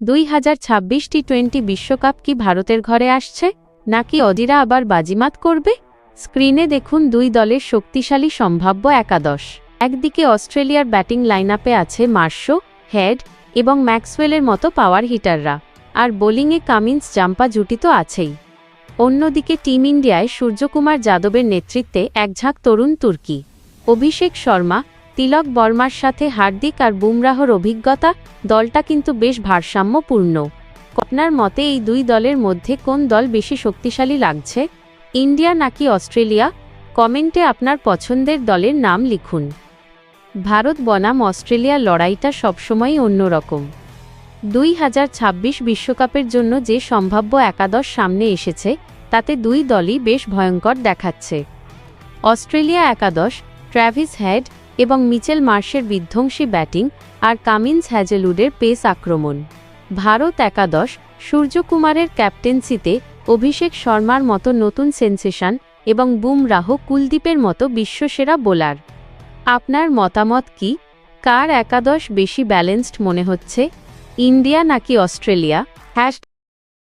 2026 টি-20 বিশ্বকাপ কি ভারতের ঘরে আসছে, নাকি অজিরা আবার বাজিমাত করবে? স্ক্রিনে দেখুন দুই দলের শক্তিশালী সম্ভাব্য একাদশ। একদিকে অস্ট্রেলিয়ার ব্যাটিং লাইনআপে আছে মার্শো, হেড এবং ম্যাক্সওয়েলের মতো পাওয়ার হিটাররা, আর বোলিংয়ে কামিন্স জাম্পা জুটি তো আছেই। অন্যদিকে টিম ইন্ডিয়ায় সূর্যকুমার যাদবের নেতৃত্বে একঝাঁক তরুণ তুর্কি। অভিষেক শর্মা, তিলক বর্মার সাথে হার্দিক আর বুমরাহর অভিজ্ঞতা, দলটা কিন্তু বেশ ভারসাম্যপূর্ণ। আপনার মতে এই দুই দলের মধ্যে কোন দল বেশি শক্তিশালী লাগছে, ইন্ডিয়া নাকি অস্ট্রেলিয়া? কমেন্টে আপনার পছন্দের দলের নাম লিখুন। ভারত বনাম অস্ট্রেলিয়ার লড়াইটা সবসময়ই অন্যরকম। 2026 বিশ্বকাপের জন্য যে সম্ভাব্য একাদশ সামনে এসেছে, তাতে দুই দলই বেশ ভয়ঙ্কর দেখাচ্ছে। অস্ট্রেলিয়া একাদশ ট্র্যাভিস হেড এবং মিচেল মার্শের বিধ্বংসী ব্যাটিং আর কামিন্স হ্যাজেলউডের পেস আক্রমণ। ভারত একাদশ সূর্যকুমারের ক্যাপ্টেন্সিতে অভিষেক শর্মার মতো নতুন সেন্সেশন এবং বুমরাহ কুলদীপের মতো বিশ্বসেরা বোলার। আপনার মতামত কি? কার একাদশ বেশি ব্যালেন্সড মনে হচ্ছে, ইন্ডিয়া নাকি অস্ট্রেলিয়া?